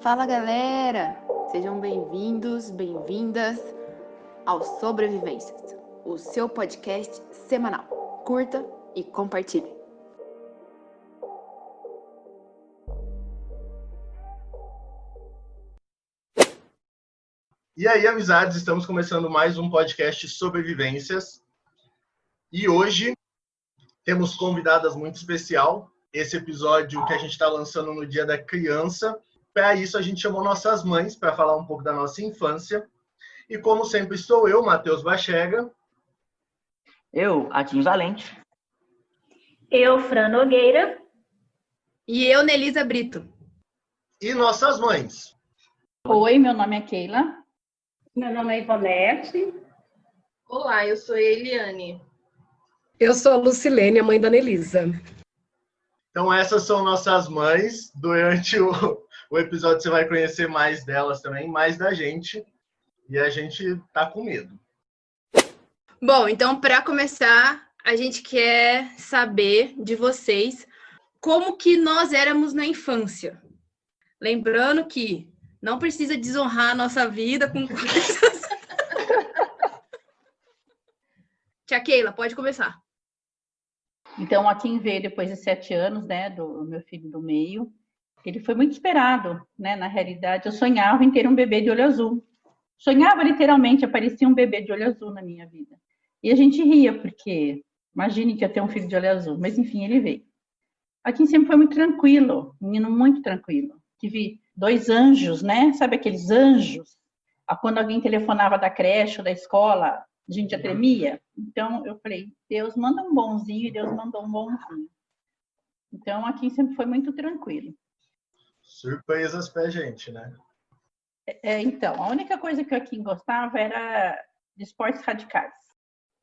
Fala galera, sejam bem-vindos, bem-vindas ao Sobrevivências, o seu podcast semanal. Curta e compartilhe. E aí, amizades, estamos começando mais um podcast Sobrevivências. E hoje temos convidadas muito especial. Esse episódio que a gente está lançando no Dia da Criança. Para isso, a gente chamou nossas mães para falar um pouco da nossa infância. E como sempre, estou eu, Matheus Bachega. Eu, Atim Valente. Eu, Fran Nogueira. E eu, Nelisa Brito. E nossas mães. Oi, meu nome é Keila. Meu nome é Ivonete. Olá, eu sou a Eliane. Eu sou a Lucilene, a mãe da Nelisa. Então, essas são nossas mães. Durante o episódio você vai conhecer mais delas também, mais da gente. E a gente tá com medo. Bom, então, para começar, a gente quer saber de vocês como que nós éramos na infância. Lembrando que não precisa desonrar a nossa vida com coisas. Tia Keila, pode começar. Então, a Kim veio depois de 7 anos, né, do meu filho do meio. Ele foi muito esperado, né, na realidade. Eu sonhava em ter um bebê de olho azul. Sonhava, literalmente, aparecia um bebê de olho azul na minha vida. E a gente ria, porque imagine que ia ter um filho de olho azul. Mas, enfim, ele veio. A Kim sempre foi muito tranquilo, menino muito tranquilo. Tive 2 anjos, né? Sabe aqueles anjos? Quando alguém telefonava da creche ou da escola, a gente já tremia. Então, eu falei, Deus manda um bonzinho, e Deus mandou um bonzinho. Então, aqui sempre foi muito tranquilo. Surpresas pra gente, né? Então, a única coisa que o Akin gostava era de esportes radicais.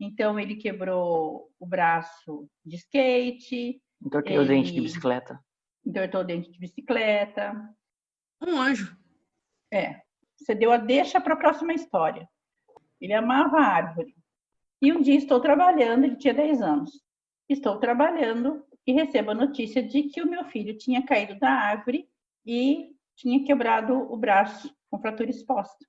Então, ele quebrou o braço de skate. Entortei o dente de bicicleta. Entortou o dente de bicicleta. Um anjo. Você deu a deixa para a próxima história. Ele amava a árvore. E um dia estou trabalhando, ele tinha 10 anos. Estou trabalhando e recebo a notícia de que o meu filho tinha caído da árvore e tinha quebrado o braço com fratura exposta.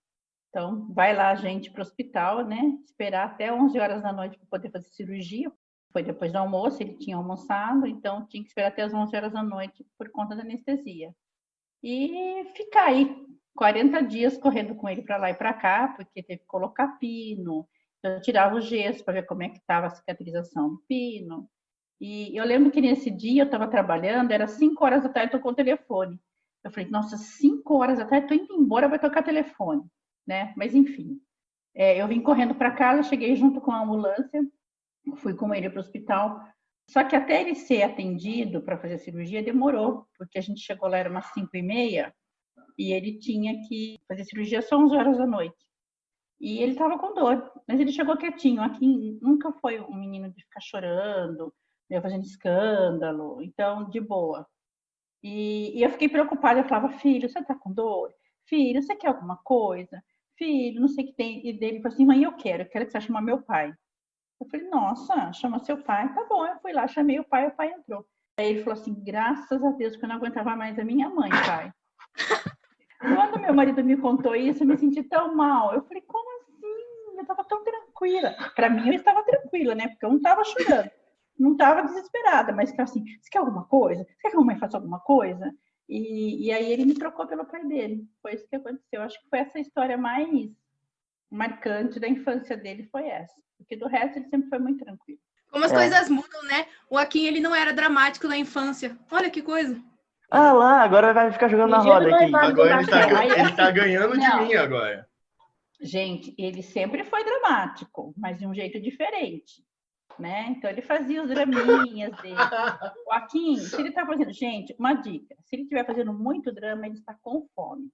Então, vai lá a gente para o hospital, né? Esperar até 11 horas da noite para poder fazer cirurgia. Foi depois do almoço, ele tinha almoçado, então tinha que esperar até as 11 horas da noite por conta da anestesia. E ficar aí 40 dias correndo com ele para lá e para cá, porque teve que colocar pino. Eu tirava o gesso para ver como é que estava a cicatrização do pino. E eu lembro que nesse dia eu estava trabalhando, era 5 horas da tarde, tocou o telefone. Eu falei, nossa, 5 horas da tarde, estou indo embora, vai tocar telefone, né? Mas enfim, eu vim correndo para casa, cheguei junto com a ambulância, fui com ele para o hospital. Só que até ele ser atendido para fazer a cirurgia demorou, porque a gente chegou lá, era umas 5h30, e ele tinha que fazer cirurgia só 11 horas da noite. E ele estava com dor, mas ele chegou quietinho. Aqui nunca foi um menino de ficar chorando, fazendo escândalo, então, de boa. E eu fiquei preocupada, eu falava, filho, você está com dor? Filho, você quer alguma coisa? Filho, não sei o que tem. E dele falou assim, mãe, eu quero que você chame meu pai. Eu falei, nossa, chama seu pai? Tá bom, eu fui lá, chamei o pai entrou. Aí ele falou assim, graças a Deus, que eu não aguentava mais a minha mãe, pai. Quando meu marido me contou isso, eu me senti tão mal. Eu falei, como assim? Eu estava tão tranquila. Para mim, eu estava tranquila, né? Porque eu não estava chorando. Não estava desesperada, mas ficava assim, você quer alguma coisa? Você quer que a mamãe faça alguma coisa? E aí ele me trocou pelo pai dele. Foi isso que aconteceu. Acho que foi essa história mais marcante da infância dele, foi essa. Porque do resto ele sempre foi muito tranquilo. Como as coisas mudam, né? O Akin, ele não era dramático na infância. Olha que coisa. Ah lá, agora vai ficar jogando na roda aqui. Agora ele tá ganhando de mim agora. Gente, ele sempre foi dramático, mas de um jeito diferente, né? Então ele fazia os draminhas dele. O Akin, se ele tá fazendo, gente, uma dica, se ele estiver fazendo muito drama, ele está com fome.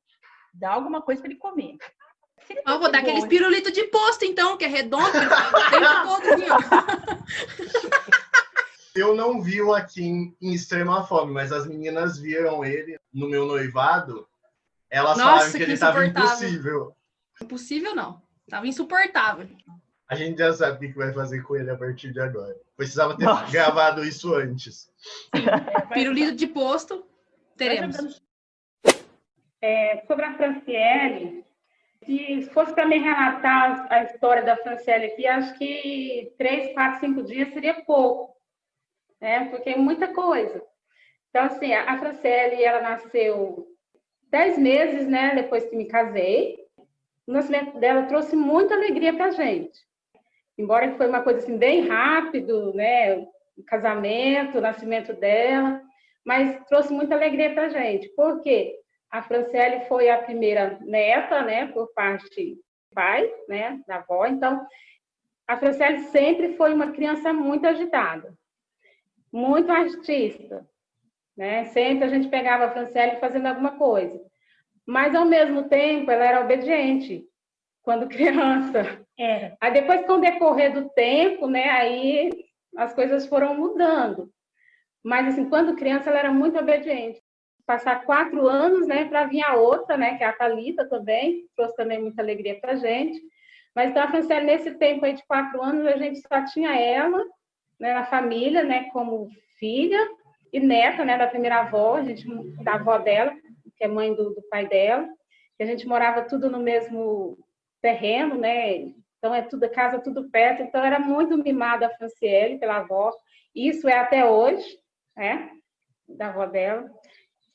Dá alguma coisa para ele comer. Eu vou dar aqueles pirulitos de posto, então, que é redondo, o tempo todo assim, ó. Eu não vi o Akin em extrema fome, mas as meninas viram ele no meu noivado. Elas falaram que ele estava impossível. Impossível não. Tava insuportável. A gente já sabe o que vai fazer com ele a partir de agora. Precisava ter gravado isso antes. Pirulito de posto, teremos. Sobre a Franciele, se fosse para me relatar a história da Franciele aqui, acho que 3, 4, 5 dias seria pouco, né? Porque é muita coisa. Então, assim, a Franciele, ela nasceu 10 meses, né, depois que me casei. O nascimento dela trouxe muita alegria para a gente. Embora foi uma coisa assim, bem rápido, né, o casamento, o nascimento dela, mas trouxe muita alegria para a gente. Por quê? A Franciele foi a primeira neta, né, por parte do pai, né, da avó. Então, a Franciele sempre foi uma criança muito agitada, muito artista, né? Sempre a gente pegava a Franciele fazendo alguma coisa. Mas, ao mesmo tempo, ela era obediente quando criança. Era. Aí, depois, com o decorrer do tempo, né, aí as coisas foram mudando. Mas, assim, quando criança, ela era muito obediente. Passar 4 anos, né, para vir a outra, né, que é a Thalita também, trouxe também muita alegria para a gente. Mas, então, a Franciele, nesse tempo aí de 4 anos, a gente só tinha ela, né, na família, né, como filha e neta, né, da primeira avó, da avó dela, que é mãe do pai dela. E a gente morava tudo no mesmo terreno, né, então é tudo casa, tudo perto. Então, era muito mimada a Franciele pela avó. Isso é até hoje, né, da avó dela.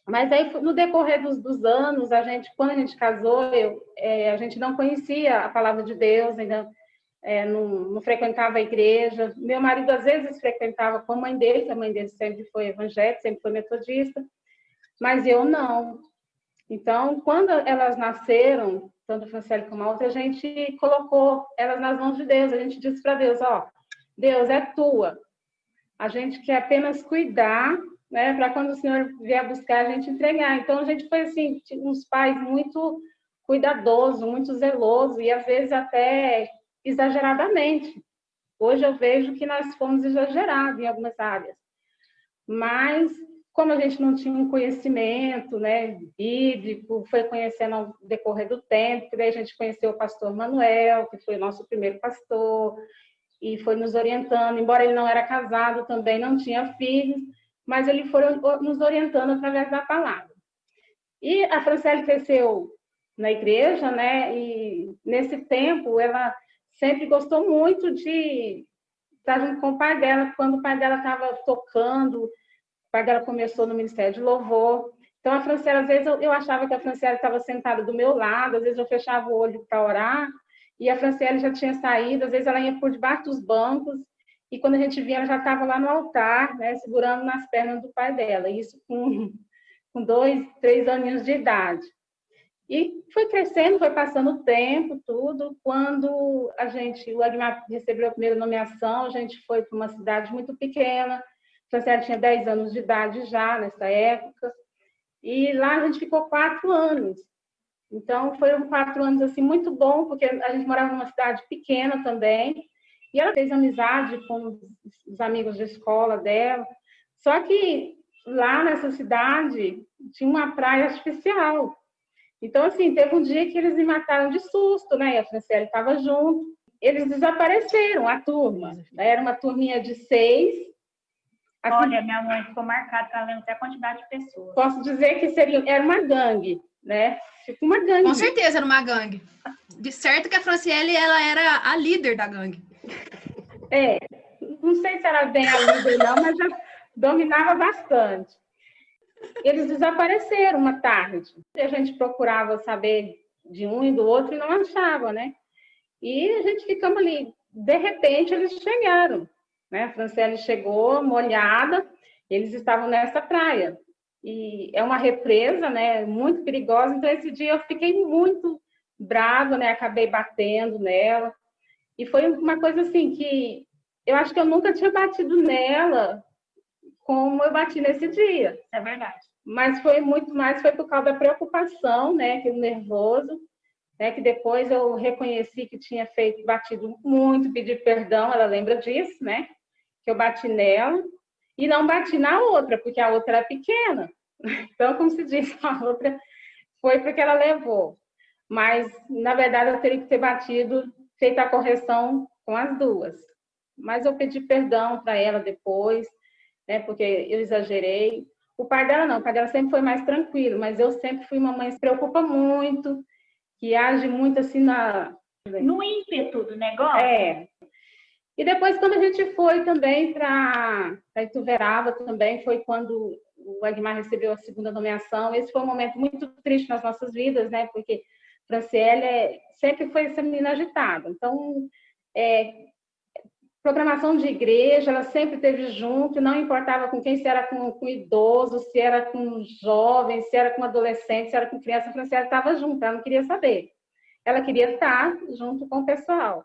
Mas aí, no decorrer dos anos, quando a gente casou, a gente não conhecia a palavra de Deus, ainda não frequentava a igreja. Meu marido, às vezes, frequentava com a mãe dele, que a mãe dele sempre foi evangélica, sempre foi metodista, mas eu não. Então, quando elas nasceram, tanto a Franciele como a outra, a gente colocou elas nas mãos de Deus. A gente disse para Deus, Deus, é tua. A gente quer apenas cuidar, né, para quando o Senhor vier buscar, a gente entregar. Então, a gente foi, assim, uns pais muito cuidadosos, muito zelosos, e às vezes até exageradamente. Hoje eu vejo que nós fomos exagerados em algumas áreas. Mas, como a gente não tinha um conhecimento, né, bíblico, foi conhecendo ao decorrer do tempo, que daí a gente conheceu o pastor Manuel, que foi o nosso primeiro pastor, e foi nos orientando, embora ele não era casado também, não tinha filhos, mas ele foi nos orientando através da palavra. E a Franciele cresceu na igreja, né? E nesse tempo ela sempre gostou muito de estar junto com o pai dela, quando o pai dela estava tocando, o pai dela começou no Ministério de Louvor. Então a Franciele, às vezes eu achava que a Franciele estava sentada do meu lado, às vezes eu fechava o olho para orar, e a Franciele já tinha saído, às vezes ela ia por debaixo dos bancos, e quando a gente via, ela já estava lá no altar, né, segurando nas pernas do pai dela, isso com 2, 3 aninhos de idade. E foi crescendo, foi passando o tempo, tudo. Quando o Agmar recebeu a primeira nomeação, a gente foi para uma cidade muito pequena, a Franciele tinha 10 anos de idade já, nessa época, e lá a gente ficou 4 anos. Então, foram 4 anos, assim, muito bom, porque a gente morava numa cidade pequena também, e ela fez amizade com os amigos de escola dela. Só que lá nessa cidade tinha uma praia artificial. Então, assim, teve um dia que eles me mataram de susto, né? E a Franciele estava junto. Eles desapareceram, a turma. Era uma turminha de 6. Assim, olha, minha mãe ficou marcada, tá lendo até a quantidade de pessoas. Posso dizer que era uma gangue, né? Tipo uma gangue. Com certeza era uma gangue. De certo que a Franciele, ela era a líder da gangue. Não sei se era bem a líder não, mas já dominava bastante. Eles desapareceram uma tarde. A gente procurava saber de um e do outro e não achava, né? E a gente ficamos ali. De repente, eles chegaram, né? A Franciele chegou molhada, eles estavam nessa praia. E é uma represa, né? Muito perigosa. Então, esse dia eu fiquei muito brava, né? Acabei batendo nela. E foi uma coisa assim que eu acho que eu nunca tinha batido nela como eu bati nesse dia. É verdade. Mas foi muito mais, foi por causa da preocupação, né? Que o nervoso, né? Que depois eu reconheci que tinha batido muito, pedi perdão, ela lembra disso, né? Que eu bati nela e não bati na outra, porque a outra era pequena. Então, como se diz, a outra foi porque ela levou. Mas, na verdade, eu teria que ter batido, feito a correção com as duas. Mas eu pedi perdão para ela depois, né, porque eu exagerei. O pai dela não, o pai dela sempre foi mais tranquilo, mas eu sempre fui uma mãe que se preocupa muito, que age muito assim no ímpeto do negócio. É. E depois, quando a gente foi também para Ituverava, também foi quando o Agmar recebeu a segunda nomeação. Esse foi um momento muito triste nas nossas vidas, né? Porque Franciele sempre foi essa menina agitada. Então, programação de igreja, ela sempre esteve junto, não importava com quem, se era com idoso, se era com jovem, se era com adolescente, se era com criança, a Franciele estava junto, ela não queria saber. Ela queria estar junto com o pessoal.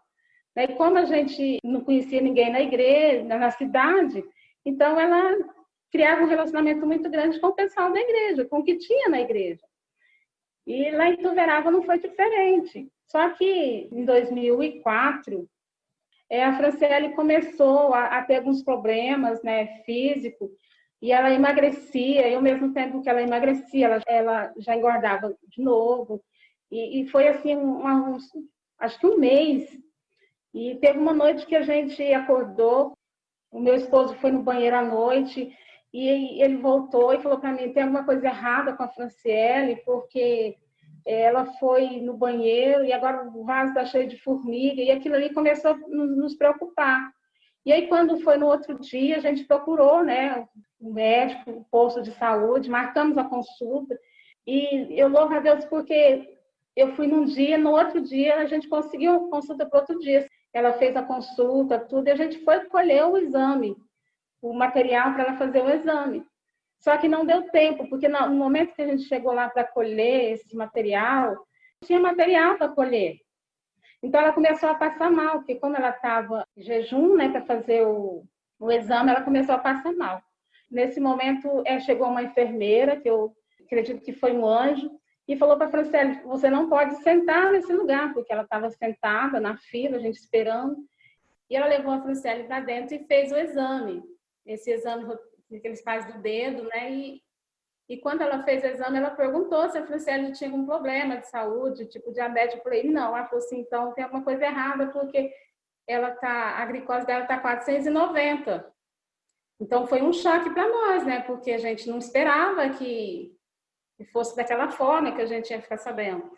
E como a gente não conhecia ninguém na igreja, na cidade, então ela criava um relacionamento muito grande com o pessoal da igreja, com o que tinha na igreja. E lá em Ituverava não foi diferente. Só que em 2004, a Franciele começou a ter alguns problemas, né, físicos, e ela emagrecia, e ao mesmo tempo que ela emagrecia, ela já engordava de novo. E foi assim, acho que um mês. E teve uma noite que a gente acordou, o meu esposo foi no banheiro à noite, e ele voltou e falou para mim, tem alguma coisa errada com a Franciele, porque ela foi no banheiro e agora o vaso está cheio de formiga, e aquilo ali começou a nos preocupar. E aí, quando foi no outro dia, a gente procurou, né, o médico, o posto de saúde, marcamos a consulta, e eu louvo a Deus porque eu fui num dia, no outro dia a gente conseguiu a consulta para outro dia. Ela fez a consulta, tudo, e a gente foi colher o exame, o material para ela fazer o exame. Só que não deu tempo, porque no momento que a gente chegou lá para colher esse material, não tinha material para colher. Então, ela começou a passar mal, porque como ela estava em jejum, né, para fazer o exame, ela começou a passar mal. Nesse momento, chegou uma enfermeira, que eu acredito que foi um anjo, e falou para a Franciele, você não pode sentar nesse lugar, porque ela estava sentada na fila, a gente esperando. E ela levou a Franciele para dentro e fez o exame. Esse exame que eles fazem do dedo, né? E quando ela fez o exame, ela perguntou se a Franciele tinha algum problema de saúde, tipo diabetes. Eu falei, não. Ela falou assim, então tem alguma coisa errada, porque a glicose dela está 490. Então foi um choque para nós, né? Porque a gente não esperava que fosse daquela forma, que a gente ia ficar sabendo.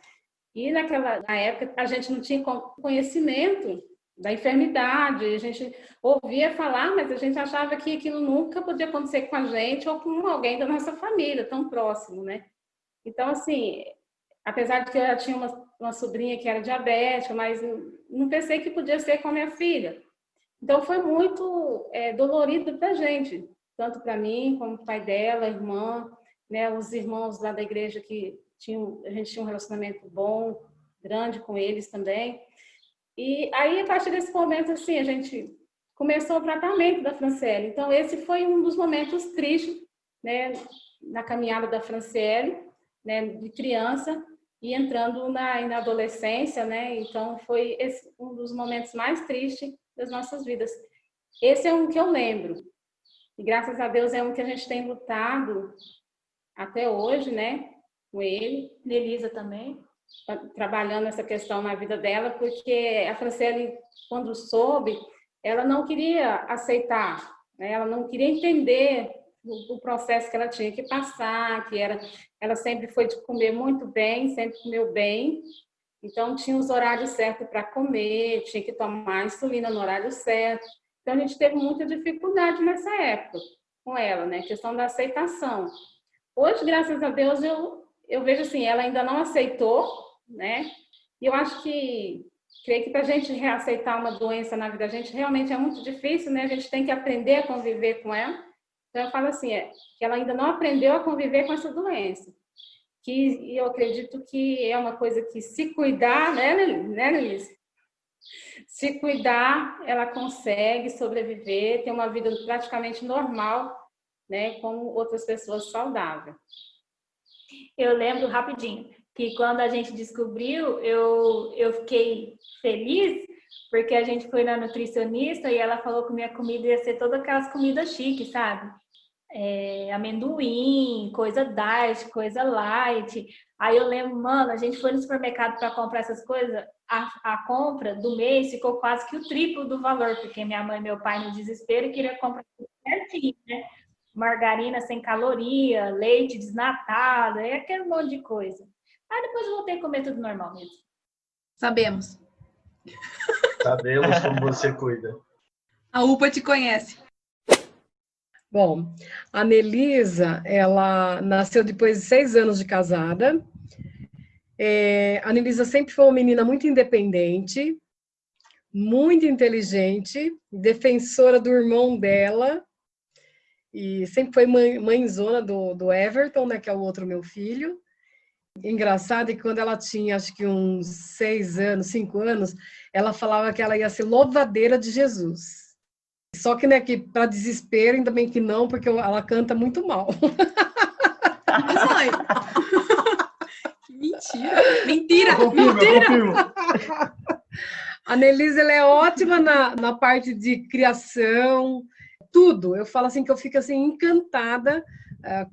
E na época a gente não tinha conhecimento da enfermidade, a gente ouvia falar, mas a gente achava que aquilo nunca podia acontecer com a gente ou com alguém da nossa família, tão próximo, né? Então, assim, apesar de que eu já tinha uma sobrinha que era diabética, mas não pensei que podia ser com a minha filha. Então, foi muito dolorido para a gente, tanto para mim, como o pai dela, a irmã, né, os irmãos lá da igreja que a gente tinha um relacionamento bom, grande com eles também. E aí, a partir desse momento, assim, a gente começou o tratamento da Franciele. Então, esse foi um dos momentos tristes, né, na caminhada da Franciele, né, de criança e entrando na adolescência, né? Então, foi um dos momentos mais tristes das nossas vidas. Esse é um que eu lembro. E, graças a Deus, é um que a gente tem lutado até hoje, né, com ele. Nelisa também. Trabalhando essa questão na vida dela, porque a Franciele, quando soube, ela não queria aceitar, né? Ela não queria entender o processo que ela tinha que passar, ela sempre foi de comer muito bem, sempre comeu bem, então tinha os horários certos para comer, tinha que tomar insulina no horário certo. Então a gente teve muita dificuldade nessa época com ela, né? A questão da aceitação. Hoje, graças a Deus, eu vejo assim, ela ainda não aceitou, né? E eu acho creio que para a gente reaceitar uma doença na vida da gente, realmente é muito difícil, né? A gente tem que aprender a conviver com ela. Então, eu falo assim, que ela ainda não aprendeu a conviver com essa doença. E eu acredito que é uma coisa que, se cuidar, né, Nelise? Se cuidar, ela consegue sobreviver, ter uma vida praticamente normal, né? Como outras pessoas saudáveis. Eu lembro rapidinho que quando a gente descobriu, eu fiquei feliz porque a gente foi na nutricionista e ela falou que minha comida ia ser todas aquelas comidas chiques, sabe? Amendoim, coisa diet, coisa light. Aí eu lembro, mano, a gente foi no supermercado para comprar essas coisas, a compra do mês ficou quase que o triplo do valor, porque minha mãe e meu pai no desespero queriam comprar tudo certinho, né? margarina sem caloria, leite desnatado, aquele monte de coisa. Aí depois eu voltei a comer tudo normal mesmo. Sabemos. Sabemos como você cuida. A UPA te conhece. Bom, a Nelisa, ela nasceu depois de 6 anos de casada. A Nelisa sempre foi uma menina muito independente, muito inteligente, defensora do irmão dela, e sempre foi mãezona do Everton, né, que é o outro meu filho. Engraçado é que quando ela tinha, acho que uns 6 anos, 5 anos, ela falava que ela ia ser louvadeira de Jesus. Só que, né, que para desespero, ainda bem que não, porque ela canta muito mal. Mãe. Mentira. Mentira. Eu confirmo. A Nelisa, ela é ótima na parte de criação, tudo. Eu falo assim que eu fico assim encantada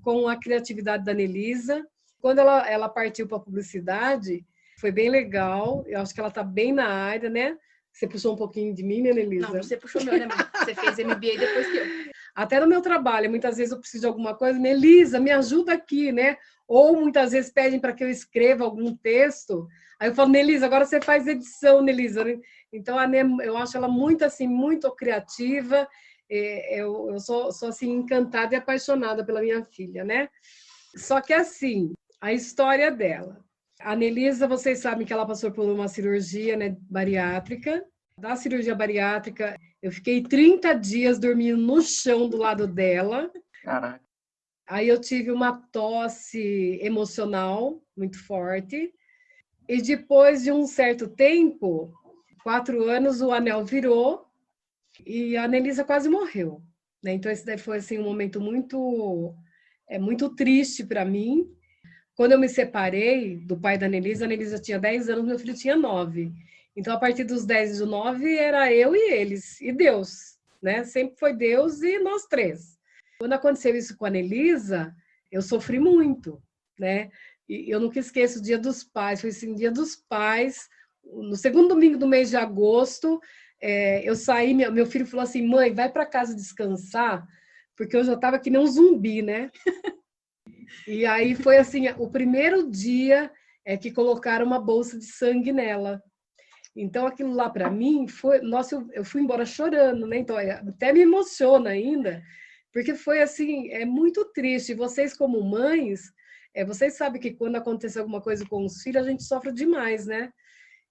com a criatividade da Nelisa. Quando ela partiu para a publicidade, foi bem legal. Eu acho que ela está bem na área, né? Você puxou um pouquinho de mim, né, Nelisa? Não, você puxou meu, né, mãe? Você fez MBA depois que eu. Até no meu trabalho, muitas vezes eu preciso de alguma coisa, Nelisa, me ajuda aqui, né? Ou muitas vezes pedem para que eu escreva algum texto. Aí eu falo, Nelisa, agora você faz edição, Nelisa. Então, eu acho ela muito, assim, muito criativa. Eu sou assim, encantada e apaixonada pela minha filha, né? Só que, assim, a história dela. A Nelisa, vocês sabem que ela passou por uma cirurgia, né, bariátrica. Da cirurgia bariátrica, eu fiquei 30 dias dormindo no chão do lado dela. Caraca. Aí eu tive uma tosse emocional muito forte. E depois de um certo tempo, 4 anos, o anel virou e a Nelisa quase morreu, né? Então esse daí foi assim, um momento muito triste para mim. Quando eu me separei do pai da Nelisa, a Nelisa tinha 10 anos, meu filho tinha 9. Então, a partir dos 10 e dos 9, era eu e eles, e Deus, né? Sempre foi Deus e nós 3. Quando aconteceu isso com a Nelisa, eu sofri muito, né? E eu nunca esqueço o Dia dos Pais, foi assim, Dia dos Pais, no segundo domingo do mês de agosto, eu saí, meu filho falou assim, mãe, vai para casa descansar, porque eu já estava que nem um zumbi, né? E aí foi assim, o primeiro dia que colocaram uma bolsa de sangue nela. Então, aquilo lá para mim foi... Nossa, eu fui embora chorando, né? Então, até me emociona ainda, porque foi assim, muito triste. Vocês, como mães, vocês sabem que quando acontece alguma coisa com os filhos, a gente sofre demais, né?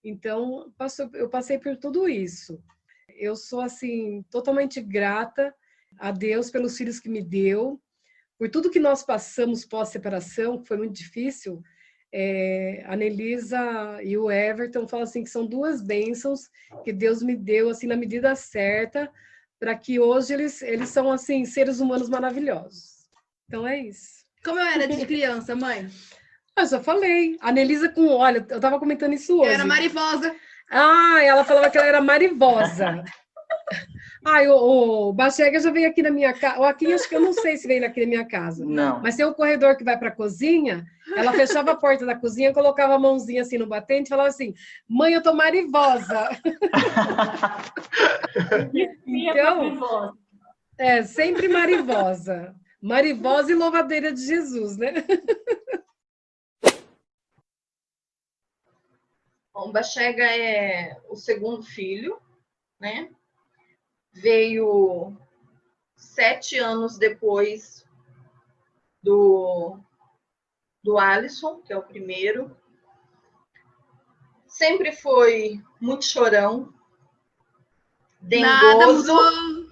Então, eu passei por tudo isso. Eu sou, assim, totalmente grata a Deus pelos filhos que me deu, por tudo que nós passamos pós-separação, que foi muito difícil. A Nelisa e o Everton falam assim que são 2 bênçãos que Deus me deu assim na medida certa, para que hoje eles são assim seres humanos maravilhosos. Então é isso. Como eu era de criança, mãe? Eu já falei. A Nelisa olha, eu estava comentando isso hoje. Eu era marivosa. Ela falava que ela era marivosa. O Bachega já veio aqui na minha casa. Aqui, acho que eu não sei se veio aqui na minha casa. Não. Mas tem um corredor que vai para a cozinha. Ela fechava a porta da cozinha, colocava a mãozinha assim no batente e falava assim, mãe, eu tô marivosa. Então, sempre marivosa. Marivosa e louvadeira de Jesus, né? Bom, Bachega é o segundo filho, né? Veio 7 anos depois do Alisson, que é o primeiro. Sempre foi muito chorão, dengoso. Nada mudou.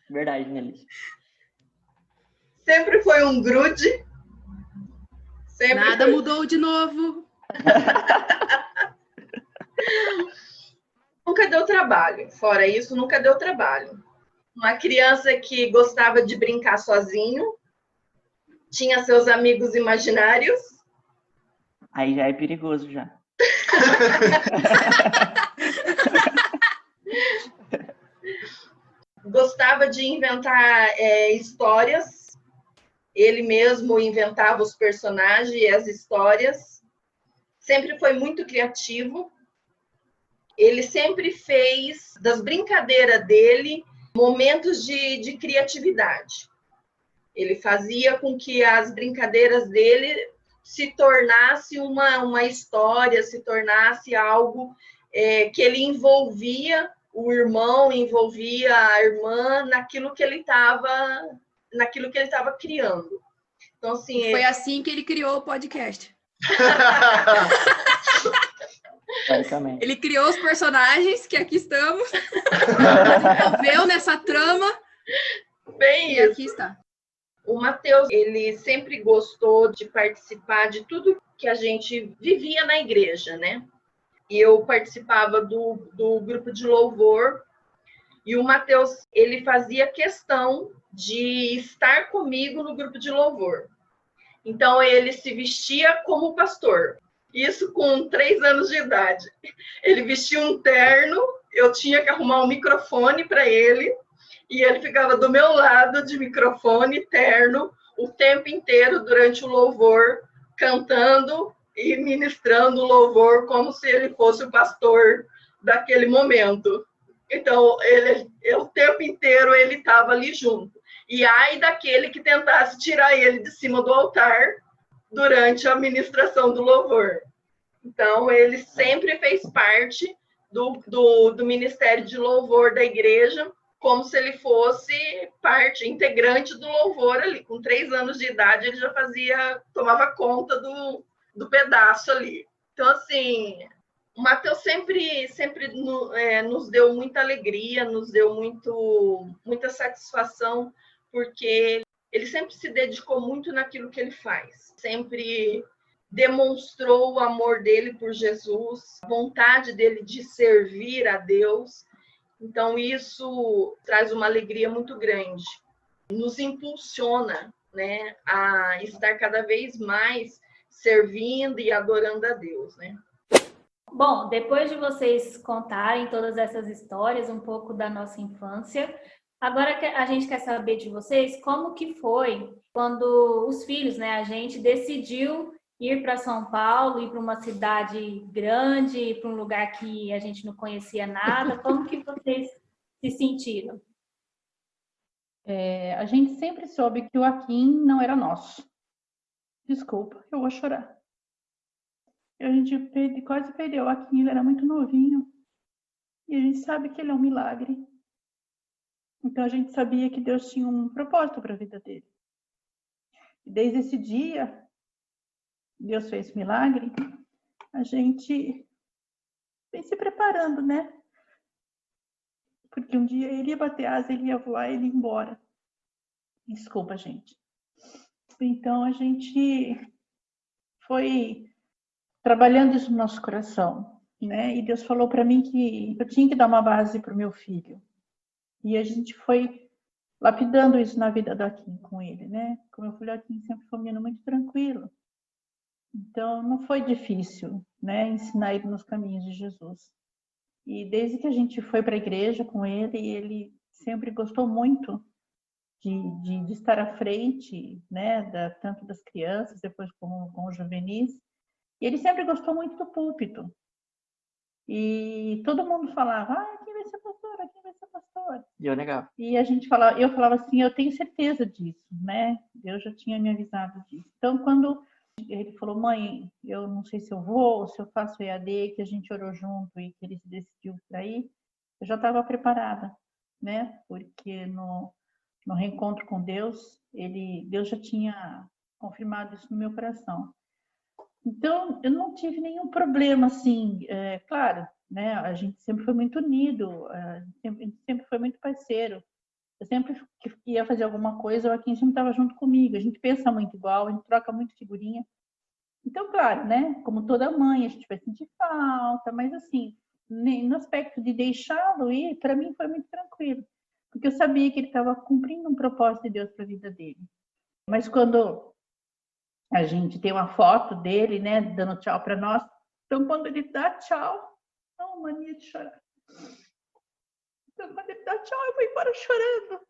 Verdade, Nelly. Sempre foi um grude. Nada mudou de novo. Nunca deu trabalho. Fora isso, nunca deu trabalho. Uma criança que gostava de brincar sozinho, tinha seus amigos imaginários. Aí já é perigoso, já. Gostava de inventar histórias. Ele mesmo inventava os personagens e as histórias. Sempre foi muito criativo. Ele sempre fez das brincadeiras dele momentos de criatividade. Ele fazia com que as brincadeiras dele se tornasse uma história, se tornasse algo que ele envolvia o irmão, envolvia a irmã naquilo que ele estava criando. Então, assim, Foi assim que ele criou o podcast. Basicamente. Ele criou os personagens, que aqui estamos, envolveu nessa trama, bem e aqui está. O Matheus, ele sempre gostou de participar de tudo que a gente vivia na igreja, né? E eu participava do grupo de louvor, e o Matheus, ele fazia questão de estar comigo no grupo de louvor. Então, ele se vestia como pastor. Isso com 3 anos de idade. Ele vestia um terno, eu tinha que arrumar um microfone para ele, e ele ficava do meu lado de microfone, terno, o tempo inteiro durante o louvor, cantando e ministrando o louvor como se ele fosse o pastor daquele momento. Então, o tempo inteiro ele estava ali junto. E ai daquele que tentasse tirar ele de cima do altar durante a ministração do louvor. Então, ele sempre fez parte do ministério de louvor da igreja, como se ele fosse parte, integrante do louvor ali. Com 3 anos de idade, ele já tomava conta do pedaço ali. Então, assim, o Matheus sempre nos deu muita alegria, nos deu muita satisfação, porque ele sempre se dedicou muito naquilo que ele faz. Sempre demonstrou o amor dele por Jesus, a vontade dele de servir a Deus. Então, isso traz uma alegria muito grande. Nos impulsiona, né, a estar cada vez mais servindo e adorando a Deus, né? Bom, depois de vocês contarem todas essas histórias, um pouco da nossa infância, agora a gente quer saber de vocês como que foi quando os filhos, né, a gente decidiu ir para São Paulo, ir para uma cidade grande, ir para um lugar que a gente não conhecia nada. Como que vocês se sentiram? A gente sempre soube que o Joaquim não era nosso. Desculpa, eu vou chorar. A gente quase perdeu o Joaquim, ele era muito novinho. E a gente sabe que ele é um milagre. Então a gente sabia que Deus tinha um propósito para a vida dele. E desde esse dia, Deus fez esse milagre, a gente vem se preparando, né? Porque um dia ele ia bater asa, ele ia voar, ele ia embora. Desculpa, gente. Então a gente foi trabalhando isso no nosso coração, né? E Deus falou para mim que eu tinha que dar uma base para o meu filho. E a gente foi lapidando isso na vida do Joaquim com ele, né? Como eu falei, o Joaquim sempre foi um menino muito tranquilo. Então, não foi difícil, né, ensinar ele nos caminhos de Jesus. E desde que a gente foi para a igreja com ele, ele sempre gostou muito de estar à frente, né, tanto das crianças, depois com os juvenis. E ele sempre gostou muito do púlpito. E todo mundo falava, quem vai ser pastora, quem vai ser pastora? E eu negava. E eu falava assim, eu tenho certeza disso, né? Deus já tinha me avisado disso. Então, quando ele falou, mãe, eu não sei se eu vou, ou se eu faço EAD, que a gente orou junto e que ele se decidiu para ir, eu já estava preparada, né? Porque no reencontro com Deus, Deus já tinha confirmado isso no meu coração. Então, eu não tive nenhum problema, assim, claro, né? A gente sempre foi muito unido, a gente sempre foi muito parceiro. Eu sempre que ia fazer alguma coisa, o Joaquim sempre estava junto comigo. A gente pensa muito igual, a gente troca muito figurinha. Então, claro, né? Como toda mãe, a gente vai sentir falta, mas assim, no aspecto de deixá-lo ir, para mim foi muito tranquilo, porque eu sabia que ele estava cumprindo um propósito de Deus para a vida dele. Mas quando a gente tem uma foto dele, né, dando tchau para nós, então quando ele dá tchau, é uma mania de chorar. Então, quando ele dá tchau, eu vou embora chorando.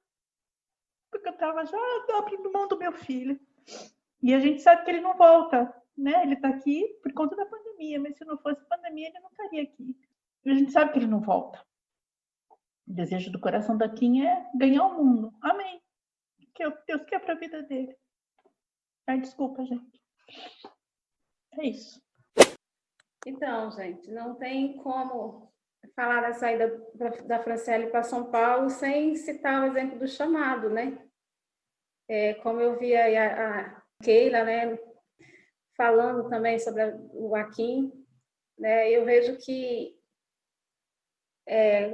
Porque eu estava já abrindo mão do meu filho. E a gente sabe que ele não volta, né? Ele está aqui por conta da pandemia, mas se não fosse pandemia, ele não estaria aqui. E a gente sabe que ele não volta. O desejo do coração da Kim é ganhar o mundo. Amém. Que Deus quer para a vida dele. Ai, desculpa, gente. É isso. Então, gente, não tem como falar da saída da Franciele para São Paulo sem citar o exemplo do chamado, né? Como eu vi aí a Keila, né, falando também sobre o Akin, né, eu vejo que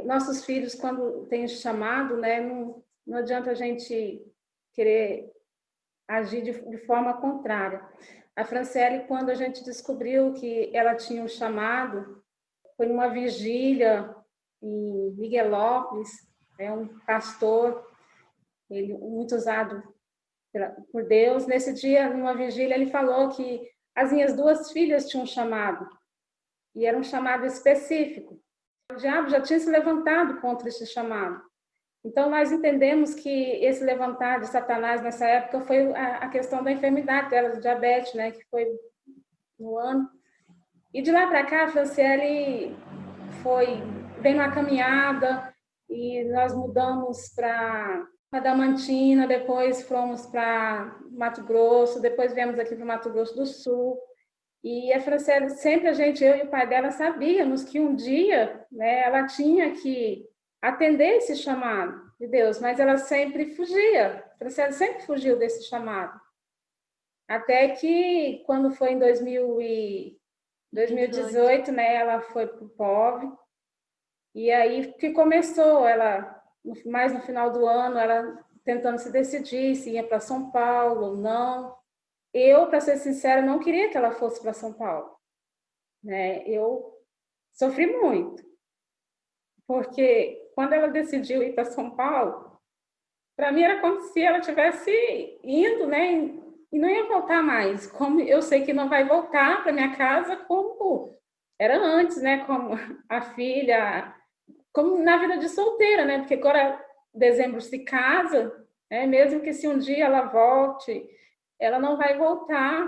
nossos filhos, quando têm chamado, né, não adianta a gente querer agir de forma contrária. A Franciele, quando a gente descobriu que ela tinha um chamado, foi numa vigília em Miguelópolis, um pastor, ele muito usado por Deus. Nesse dia, numa vigília, ele falou que as minhas 2 filhas tinham um chamado, e era um chamado específico. O diabo já tinha se levantado contra esse chamado. Então, nós entendemos que esse levantar de Satanás nessa época foi a questão da enfermidade dela, do diabetes, né, que foi no ano. E de lá para cá, a Franciele veio numa caminhada, e nós mudamos para Adamantina, depois fomos para Mato Grosso, depois viemos aqui para o Mato Grosso do Sul. E a Franciele, sempre eu e o pai dela sabíamos que um dia, né, ela tinha que atender esse chamado de Deus, mas ela sempre fugia. A Franciele sempre fugiu desse chamado. Até que, quando foi em 2018, né, ela foi para o POV, e aí que começou, ela, mais no final do ano, ela tentando se decidir se ia para São Paulo ou não. Eu, para ser sincera, não queria que ela fosse para São Paulo, né? Eu sofri muito, porque quando ela decidiu ir para São Paulo, para mim era como se ela estivesse indo, né? E não ia voltar mais. Como eu sei que não vai voltar para minha casa como era antes, né? Como a filha, como na vida de solteira, né? Porque agora dezembro se casa, né? Mesmo que se um dia ela volte, ela não vai voltar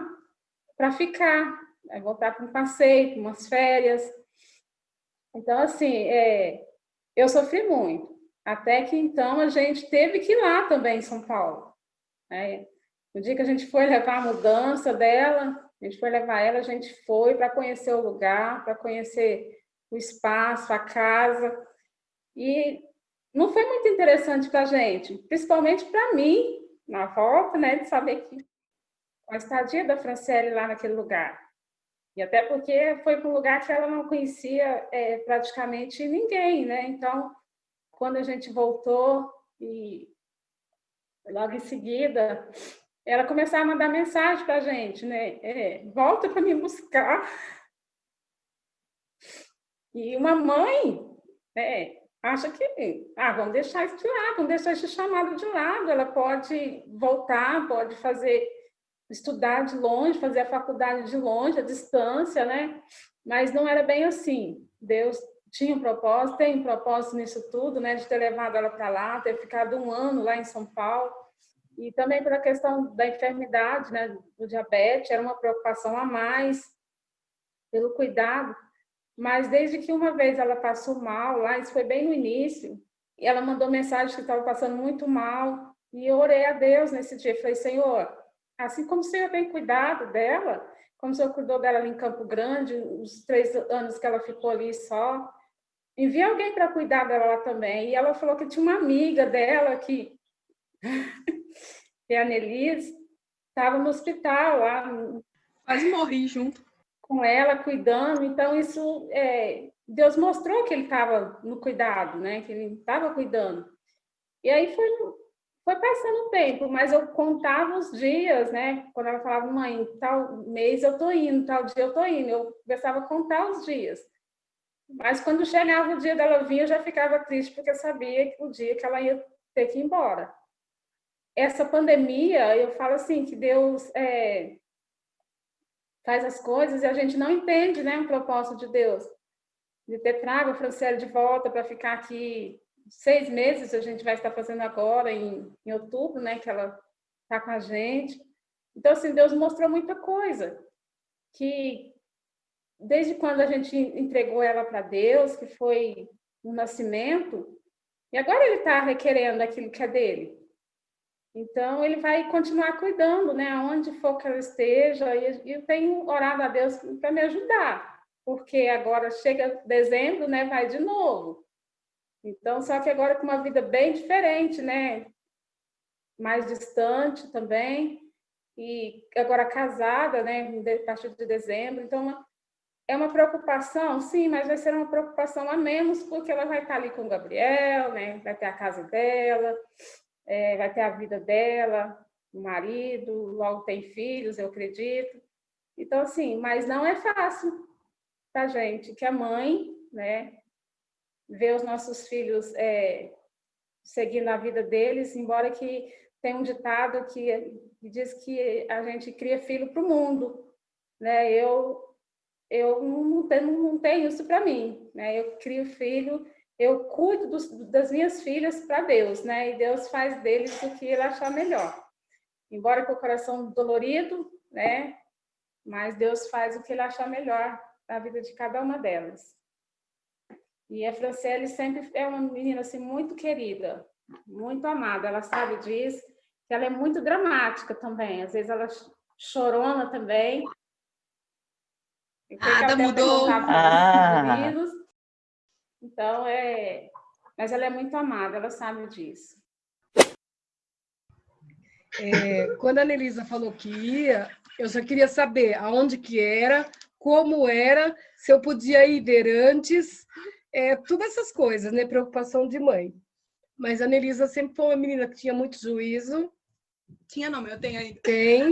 para ficar, vai voltar para um passeio, para umas férias. Então, assim, eu sofri muito. Até que, então, a gente teve que ir lá também em São Paulo. Né? No dia que a gente foi levar a mudança dela, a gente foi levar ela, a gente foi para conhecer o lugar, para conhecer o espaço, a casa. E não foi muito interessante para a gente, principalmente para mim, na volta, né, de saber que a estadia da Franciele lá naquele lugar. E até porque foi para um lugar que ela não conhecia praticamente ninguém, né? Então, quando a gente voltou, e logo em seguida, ela começou a mandar mensagem para a gente, né? Volta para me buscar. E uma mãe, acha que, vamos deixar isso de lado, vamos deixar esse chamado de lado. Ela pode voltar, pode estudar de longe, fazer a faculdade de longe, à distância, né? Mas não era bem assim. Deus tinha um propósito, tem um propósito nisso tudo, né? De ter levado ela para lá, ter ficado 1 ano lá em São Paulo. E também pela questão da enfermidade, né? Do diabetes, era uma preocupação a mais, pelo cuidado. Mas desde que uma vez ela passou mal lá, isso foi bem no início, e ela mandou mensagem que estava passando muito mal, e eu orei a Deus nesse dia. Falei, Senhor, assim como o Senhor tem cuidado dela, como o Senhor cuidou dela ali em Campo Grande, os 3 anos que ela ficou ali só, envia alguém para cuidar dela lá também. E ela falou que tinha uma amiga dela que a Nelise, estava no hospital lá. Quase morri junto. Com ela, cuidando. Então, isso, Deus mostrou que ele estava no cuidado, né? Que ele estava cuidando. E aí foi passando o tempo, mas eu contava os dias, né? Quando ela falava, mãe, tal mês eu tô indo, tal dia eu tô indo. Eu começava a contar os dias. Mas quando chegava o dia dela vir, eu já ficava triste, porque eu sabia que o dia que ela ia ter que ir embora. Essa pandemia, eu falo assim, que Deus faz as coisas e a gente não entende, né, o propósito de Deus. De ter trago a Franciele de volta para ficar aqui 6 meses, a gente vai estar fazendo agora, em outubro, né, que ela está com a gente. Então, assim, Deus mostrou muita coisa, que desde quando a gente entregou ela para Deus, que foi no nascimento, E agora ele está requerendo aquilo que é dele. Então, ele vai continuar cuidando, né? Aonde for que ela esteja. E eu tenho orado a Deus para me ajudar. Porque agora chega dezembro, né? Vai de novo. Então, só que agora com uma vida bem diferente, né? Mais distante também. E agora casada, né? A partir de dezembro. Então, é uma preocupação, sim, mas vai ser uma preocupação a menos, porque ela vai estar ali com o Gabriel, né? Vai ter a casa dela, vai ter a vida dela, o marido, logo tem filhos, eu acredito. Então, assim, mas não é fácil para a gente, que a mãe, né? Ver os nossos filhos seguindo a vida deles, embora que tem um ditado que diz que a gente cria filho para o mundo, né? Eu não tenho isso para mim, né? Eu crio filho, eu cuido das minhas filhas para Deus, né? E Deus faz deles o que Ele achar melhor. Embora com o coração dolorido, né? Mas Deus faz o que Ele achar melhor na vida de cada uma delas. E a Franciele sempre é uma menina assim muito querida, muito amada. Ela sabe disso. Que ela é muito dramática também. Às vezes ela chorona também. Nada mudou. Então, mas ela é muito amada, ela sabe disso. Quando a Anelisa falou que ia, eu só queria saber aonde que era, como era, se eu podia ir ver antes, todas essas coisas, né? Preocupação de mãe. Mas a Anelisa sempre foi uma menina que tinha muito juízo. Tinha não, eu tenho ainda. Tem.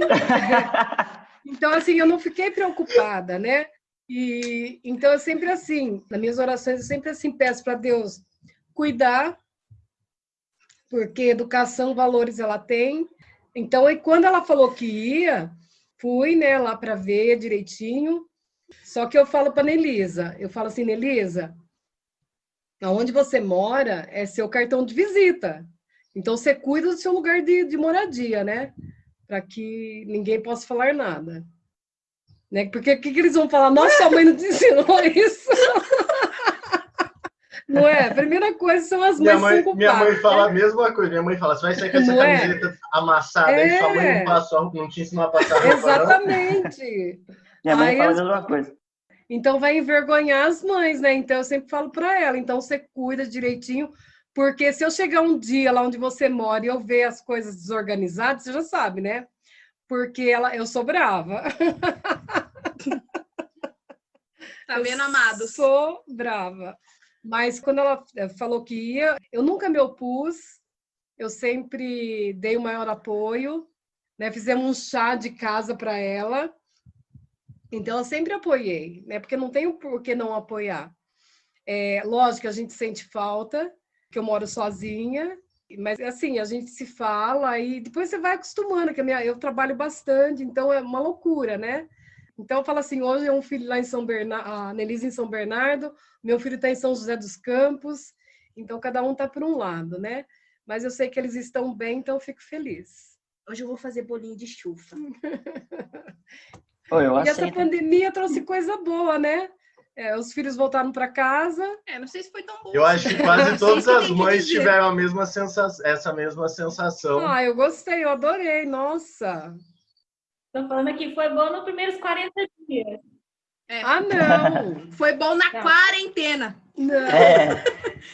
Então, assim, eu não fiquei preocupada, né? E então, eu sempre assim, nas minhas orações, eu sempre assim peço para Deus cuidar, porque educação, valores ela tem. Então, e quando ela falou que ia, fui, né, lá para ver direitinho. Só que eu falo para Nelisa, eu falo assim, Nelisa, aonde você mora é seu cartão de visita. Então, você cuida do seu lugar de moradia, né? Para que ninguém possa falar nada. Né? Porque o que eles vão falar? Nossa, sua mãe não te ensinou isso. Não é? A primeira coisa são as mães que são culpadas. Minha mãe fala a mesma coisa. Minha mãe fala, você vai sair com essa camiseta amassada e sua mãe não te ensinou a passar roupa. Exatamente. Minha mãe fala a mesma coisa. Então, vai envergonhar as mães, né? Então, eu sempre falo para ela. Então, você cuida direitinho. Porque se eu chegar um dia lá onde você mora e eu ver as coisas desorganizadas, você já sabe, né? Porque eu sou brava. Tá vendo, amados? Sou brava. Mas quando ela falou que ia, eu nunca me opus. Eu sempre dei o maior apoio. Né? Fizemos um chá de casa para ela. Então, eu sempre apoiei, né? Porque não tem por que não apoiar. Lógico que a gente sente falta, que eu moro sozinha, mas assim, a gente se fala e depois você vai acostumando, que eu trabalho bastante, então é uma loucura, né? Então eu falo assim, hoje é um filho lá em São Bernardo, a Nelisa em São Bernardo, meu filho está em São José dos Campos, então cada um está por um lado, né? Mas eu sei que eles estão bem, então eu fico feliz. Hoje eu vou fazer bolinho de chuva. E essa pandemia trouxe coisa boa, né? Os filhos voltaram para casa. Não sei se foi tão bom. Eu acho que quase todas as mães tiveram essa mesma sensação. Eu gostei, eu adorei, nossa. Estou falando aqui, foi bom nos primeiros 40 dias. Não! Foi bom na quarentena. Não.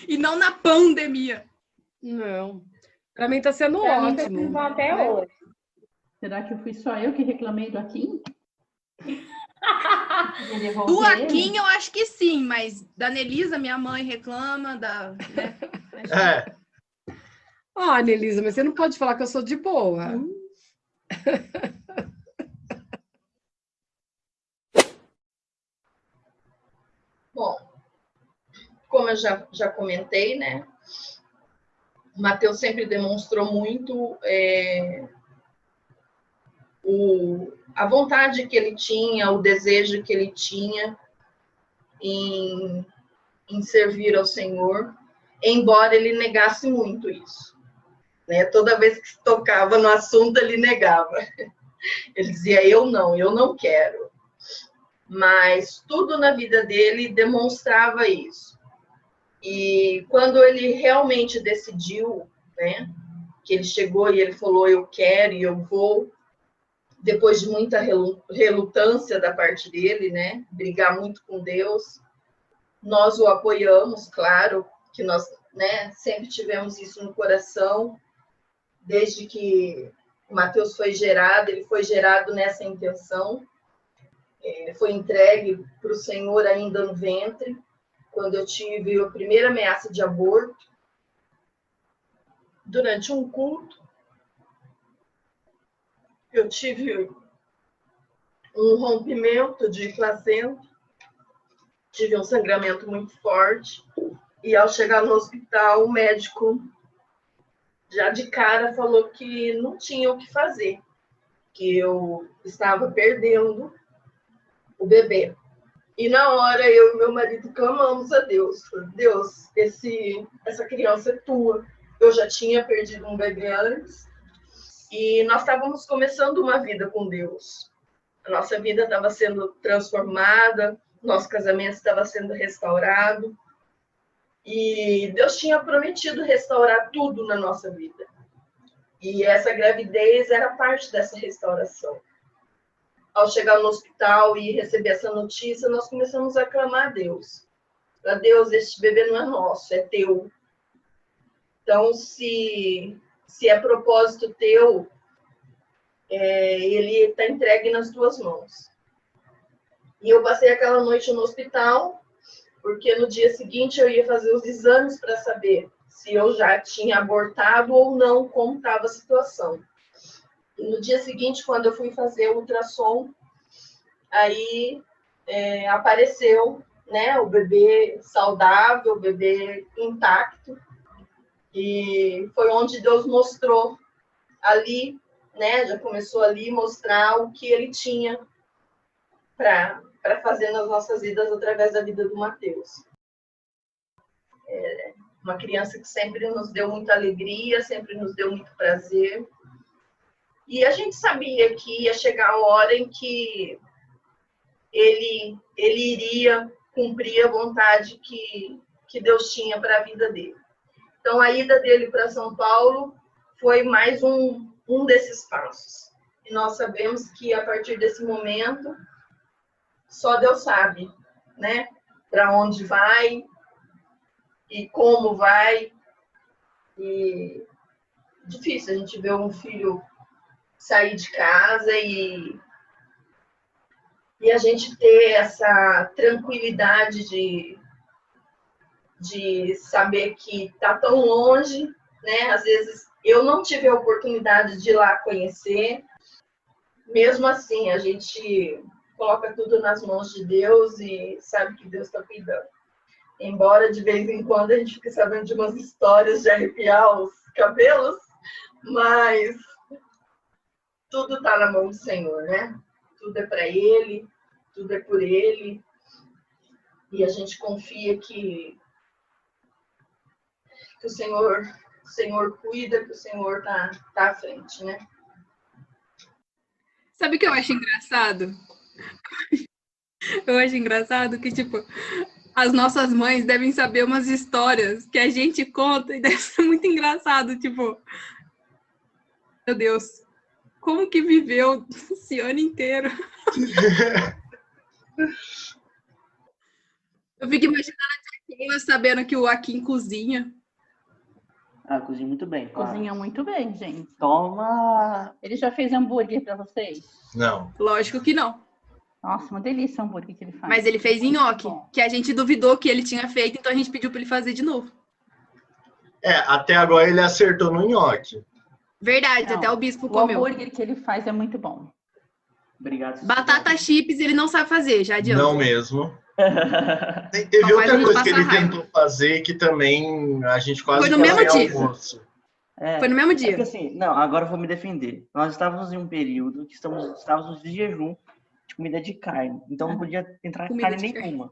E não na pandemia. Não. Para mim está sendo pra ótimo. Mim, tá até hoje. Será que fui só eu que reclamei do Akin? Do Akin, eu acho que sim, mas da Nelisa, minha mãe reclama. Né? Nelisa, mas você não pode falar que eu sou de boa. Bom, como eu já comentei, né? O Matheus sempre demonstrou muito a vontade que ele tinha, o desejo que ele tinha em servir ao Senhor, embora ele negasse muito isso. Né? Toda vez que se tocava no assunto, ele negava. Ele dizia, eu não quero. Mas tudo na vida dele demonstrava isso. E quando ele realmente decidiu, né, que ele chegou e ele falou, eu quero e eu vou, depois de muita relutância da parte dele, né, brigar muito com Deus, nós o apoiamos, claro, que nós, né, sempre tivemos isso no coração, desde que Mateus foi gerado, ele foi gerado nessa intenção, foi entregue para o Senhor ainda no ventre, quando eu tive a primeira ameaça de aborto, durante um culto, eu tive um rompimento de placenta, tive um sangramento muito forte, e ao chegar no hospital, o médico já de cara falou que não tinha o que fazer, que eu estava perdendo o bebê. E na hora eu e meu marido clamamos a Deus. Deus, essa criança é tua. Eu já tinha perdido um bebê antes. E nós estávamos começando uma vida com Deus. A nossa vida estava sendo transformada. Nosso casamento estava sendo restaurado. E Deus tinha prometido restaurar tudo na nossa vida. E essa gravidez era parte dessa restauração. Ao chegar no hospital e receber essa notícia, nós começamos a clamar a Deus. A Deus, este bebê não é nosso, é teu. Então, se é propósito teu, ele está entregue nas tuas mãos. E eu passei aquela noite no hospital, porque no dia seguinte eu ia fazer os exames para saber se eu já tinha abortado ou não, como estava a situação. E no dia seguinte, quando eu fui fazer o ultrassom, aí apareceu, né, o bebê saudável, o bebê intacto. E foi onde Deus mostrou ali, né, já começou ali mostrar o que ele tinha para fazer nas nossas vidas através da vida do Mateus. Uma criança que sempre nos deu muita alegria, sempre nos deu muito prazer. E a gente sabia que ia chegar a hora em que ele iria cumprir a vontade que Deus tinha para a vida dele. Então, a ida dele para São Paulo foi mais um desses passos. E nós sabemos que, a partir desse momento, só Deus sabe, né? Para onde vai e como vai. E difícil a gente ver um filho sair de casa e a gente ter essa tranquilidade de saber que está tão longe, né? Às vezes eu não tive a oportunidade de ir lá conhecer. Mesmo assim, a gente coloca tudo nas mãos de Deus e sabe que Deus está cuidando. Embora de vez em quando a gente fique sabendo de umas histórias de arrepiar os cabelos, mas tudo está na mão do Senhor, né? Tudo é para Ele, tudo é por Ele. E a gente confia que o Senhor cuida, que o Senhor tá à frente, né? Sabe o que eu acho engraçado? Eu acho engraçado que, tipo, as nossas mães devem saber umas histórias que a gente conta e deve ser muito engraçado, tipo... Meu Deus, como que viveu esse ano inteiro? Eu fico imaginando a tia Keila sabendo que o Akin cozinha. Ah, cozinha muito bem. Claro. Cozinha muito bem, gente. Toma! Ele já fez hambúrguer para vocês? Não. Lógico que não. Nossa, uma delícia o hambúrguer que ele faz. Mas ele fez nhoque, que a gente duvidou que ele tinha feito, então a gente pediu para ele fazer de novo. Até agora ele acertou no nhoque. Verdade, Não, até o bispo o comeu. O hambúrguer que ele faz é muito bom. Obrigado. Batata chips ele não sabe fazer, já adianta. Não mesmo. Teve Não faz a outra gente coisa que ele passar raiva. tentou fazer que também a gente quase Foi no fez mesmo sem dia. almoço. Foi no mesmo É dia. que assim, não, agora eu vou me defender. Nós estávamos em um período que estávamos de jejum de comida de carne. Então não podia entrar Comida carne de carne. nenhuma.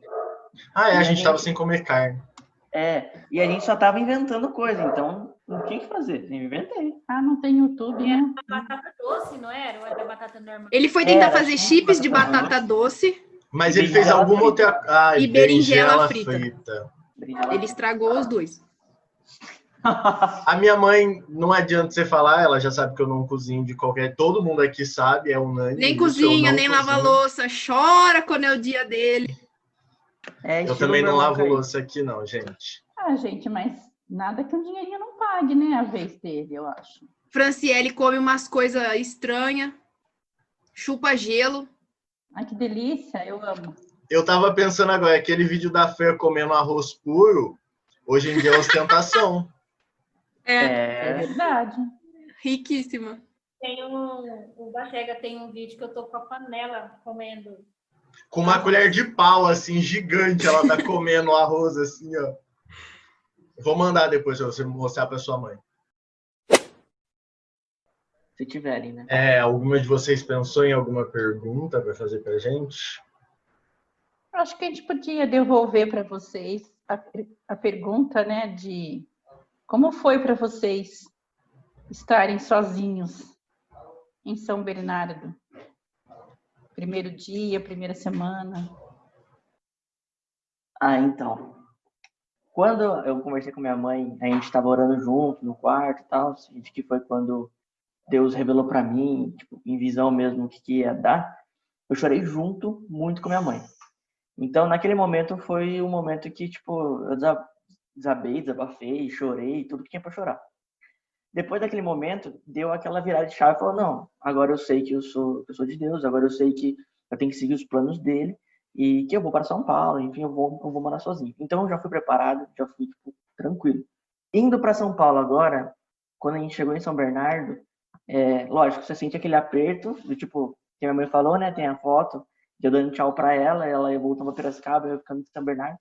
A gente estava sem comer carne. E a gente só estava inventando coisa. Então não tinha o que fazer. Eu inventei. Ah, não tem YouTube, né? Batata doce, não era? Ou era batata normal? Ele foi tentar Era, fazer sim, chips de batata batata doce. Mas E ele fez berinjela alguma outra... E berinjela frita. Ele estragou os dois. A minha mãe, não adianta você falar, ela já sabe que eu não cozinho de qualquer... Todo mundo aqui sabe, é unânime. Nem isso, cozinha, eu não nem cozinho. lava louça, chora quando é o dia dele. Eu também não lavo louça aqui não, gente. Ah, gente, mas nada que um dinheirinho não pague, né? A vez dele, eu acho. Franciele come umas coisas estranhas, chupa gelo. Ai, que delícia, eu amo. Eu tava pensando agora, aquele vídeo da Fer comendo arroz puro, hoje em dia é ostentação. É verdade. Riquíssima. O Bachega tem um vídeo que eu tô com a panela comendo. Com uma colher de pau, assim, gigante, ela tá comendo o arroz, assim, ó. Vou mandar depois pra você mostrar pra sua mãe. Se tiverem, né? Alguma de vocês pensou em alguma pergunta para fazer pra gente? Acho que a gente podia devolver para vocês a pergunta, né, de como foi para vocês estarem sozinhos em São Bernardo? Primeiro dia, primeira semana. Então. Quando eu conversei com minha mãe, a gente estava orando junto no quarto e tal, que foi quando Deus revelou para mim, tipo, em visão mesmo, o que ia dar. Eu chorei junto muito com minha mãe. Então, naquele momento, foi um momento que, tipo, eu desabafei, chorei, tudo que tinha para chorar. Depois daquele momento, deu aquela virada de chave e falou, não, agora eu sei que eu sou de Deus, agora eu sei que eu tenho que seguir os planos dele e que eu vou para São Paulo, enfim, eu vou morar sozinho. Então, eu já fui preparado, já fui, tipo, tranquilo. Indo para São Paulo agora, quando a gente chegou em São Bernardo, lógico, você sente aquele aperto, do tipo, que minha mãe falou, né, tem a foto, eu dando tchau para ela ia voltando para Piracicaba, eu ficando em São Bernardo.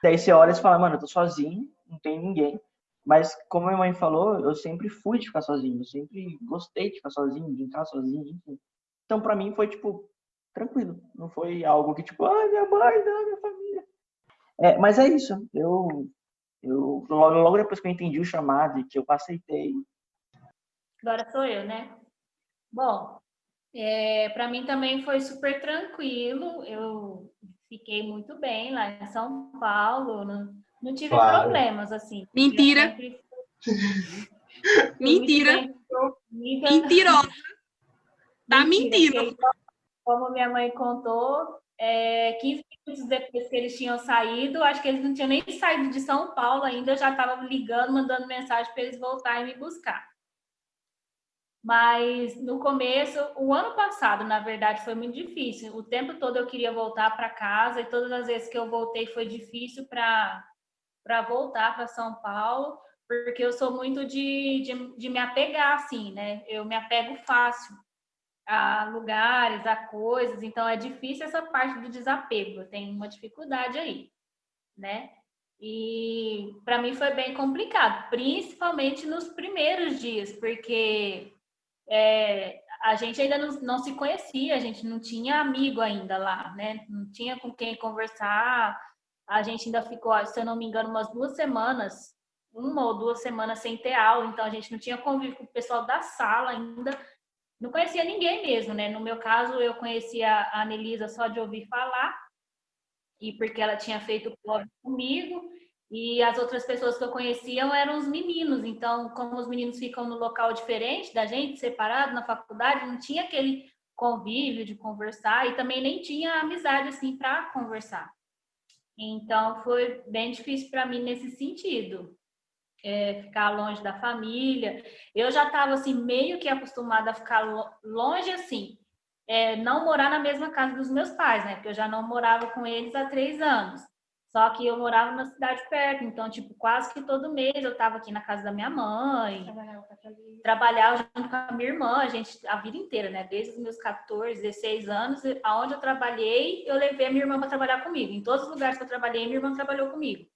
Daí você olha e fala, mano, eu tô sozinho, não tem ninguém. Mas, como minha mãe falou, eu sempre fui de ficar sozinho, eu sempre gostei de ficar sozinho, de entrar sozinho, enfim. Então, pra mim, foi, tipo, tranquilo. Não foi algo que, tipo, ai, minha mãe, não, minha família. Mas é isso. Eu logo depois que eu entendi o chamado e que eu aceitei. Agora sou eu, né? Bom, para mim também foi super tranquilo. Eu fiquei muito bem lá em São Paulo. Não tive problemas, assim. Mentira. Mentira. Mentirosa. Tá mentindo. Como minha mãe contou, 15 minutos depois que eles tinham saído, acho que eles não tinham nem saído de São Paulo ainda, eu já estava ligando, mandando mensagem para eles voltarem e me buscar. Mas no começo, o ano passado, na verdade, foi muito difícil. O tempo todo eu queria voltar para casa e todas as vezes que eu voltei foi difícil para voltar para São Paulo, porque eu sou muito de me apegar, assim, né? Eu me apego fácil a lugares, a coisas, então é difícil essa parte do desapego, eu tenho uma dificuldade aí, né? E para mim foi bem complicado, principalmente nos primeiros dias, porque a gente ainda não se conhecia, a gente não tinha amigo ainda lá, né? Não tinha com quem conversar, a gente ainda ficou, se eu não me engano, uma ou duas semanas sem ter aula, então a gente não tinha convívio com o pessoal da sala ainda, não conhecia ninguém mesmo, né? No meu caso, eu conhecia a Anelisa só de ouvir falar, e porque ela tinha feito prova comigo, e as outras pessoas que eu conhecia eram os meninos. Então, como os meninos ficam no local diferente da gente, separado na faculdade, não tinha aquele convívio de conversar, e também nem tinha amizade, assim, para conversar. Então, foi bem difícil para mim nesse sentido. Ficar longe da família. Eu já estava assim meio que acostumada a ficar longe, assim, não morar na mesma casa dos meus pais, né? Porque eu já não morava com eles há 3 anos. Só que eu morava na cidade perto, então, tipo, quase que todo mês eu estava aqui na casa da minha mãe, trabalhava junto com a minha irmã, a gente, a vida inteira, né? Desde os meus 14, 16 anos, aonde eu trabalhei, eu levei a minha irmã para trabalhar comigo. Em todos os lugares que eu trabalhei, minha irmã trabalhou comigo.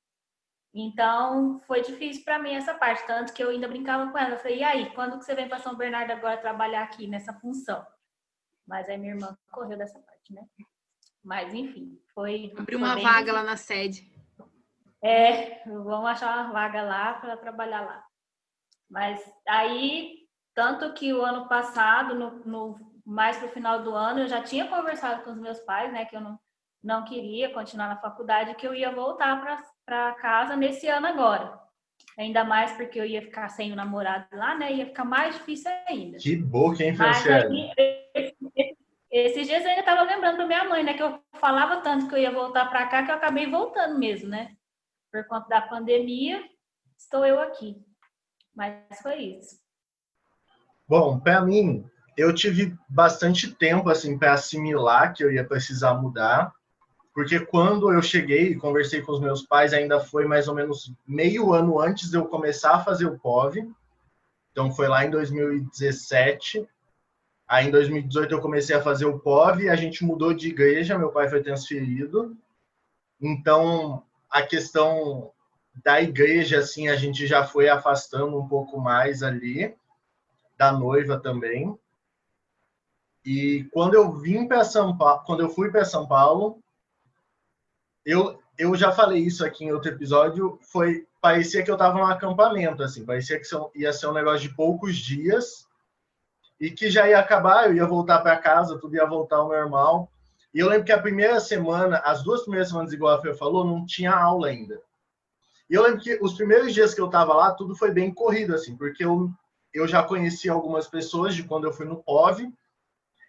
Então, foi difícil para mim essa parte, tanto que eu ainda brincava com ela. Eu falei, e aí, quando que você vem para São Bernardo agora trabalhar aqui nessa função? Mas aí minha irmã correu dessa parte, né? Mas, enfim, abriu uma vaga difícil. Lá na sede. Vamos achar uma vaga lá para trabalhar lá. Mas aí, tanto que o ano passado, mais pro final do ano, eu já tinha conversado com os meus pais, né? Que eu não queria continuar na faculdade, que eu ia voltar para casa nesse ano agora. Ainda mais porque eu ia ficar sem o namorado lá, né? Ia ficar mais difícil ainda. Que boca, hein, Mas Franciele? aí, esses dias eu ainda estava lembrando para minha mãe, né? Que eu falava tanto que eu ia voltar para cá, que eu acabei voltando mesmo, né? Por conta da pandemia, estou eu aqui. Mas foi isso. Bom, para mim, eu tive bastante tempo assim para assimilar que eu ia precisar mudar, porque quando eu cheguei e conversei com os meus pais, ainda foi mais ou menos meio ano antes de eu começar a fazer o POV. Então foi lá em 2017. Aí em 2018 eu comecei a fazer o POV, a gente mudou de igreja, meu pai foi transferido. Então a questão da igreja, assim, a gente já foi afastando um pouco mais ali, da noiva também. E quando eu vim para São Paulo, quando eu fui para São Paulo, eu já falei isso aqui em outro episódio, parecia que eu estava num acampamento, assim, parecia que ia ser um negócio de poucos dias e que já ia acabar, eu ia voltar para casa, tudo ia voltar ao normal. E eu lembro que a primeira semana, as 2 primeiras semanas, igual a Fê falou, não tinha aula ainda. E eu lembro que os primeiros dias que eu estava lá, tudo foi bem corrido, assim, porque eu já conhecia algumas pessoas de quando eu fui no POV,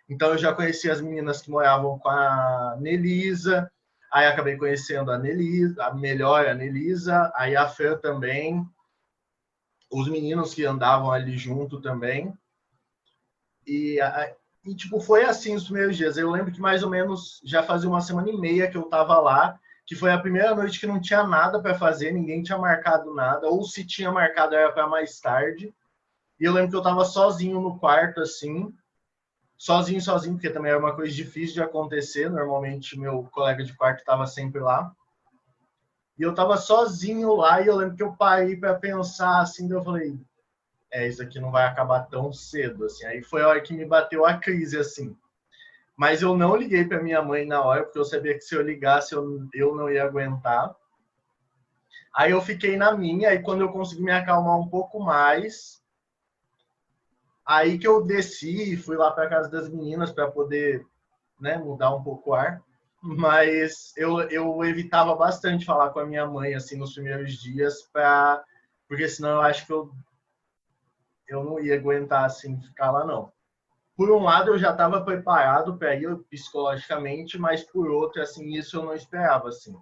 então eu já conhecia as meninas que moravam com a Nelisa, aí acabei conhecendo a Nelisa, a Nelisa, aí a Fê também, os meninos que andavam ali junto também. E tipo, foi assim os primeiros dias. Eu lembro que mais ou menos já fazia 1 semana e meia que eu estava lá, que foi a primeira noite que não tinha nada para fazer, ninguém tinha marcado nada, ou se tinha marcado era para mais tarde. E eu lembro que eu estava sozinho no quarto, assim, sozinho, porque também era uma coisa difícil de acontecer. Normalmente meu colega de quarto estava sempre lá. E eu estava sozinho lá e eu lembro que eu parei para pensar, assim, daí eu falei, isso aqui não vai acabar tão cedo, assim. Aí foi a hora que me bateu a crise, assim. Mas eu não liguei para minha mãe na hora, porque eu sabia que se eu ligasse eu não ia aguentar. Aí eu fiquei na minha, e quando eu consegui me acalmar um pouco mais, aí que eu desci e fui lá para casa das meninas para poder, né, mudar um pouco o ar. Mas eu evitava bastante falar com a minha mãe assim nos primeiros dias, porque senão eu acho que eu não ia aguentar assim ficar lá, não. Por um lado, eu já estava preparado para ir psicologicamente, mas por outro, assim, isso eu não esperava, assim.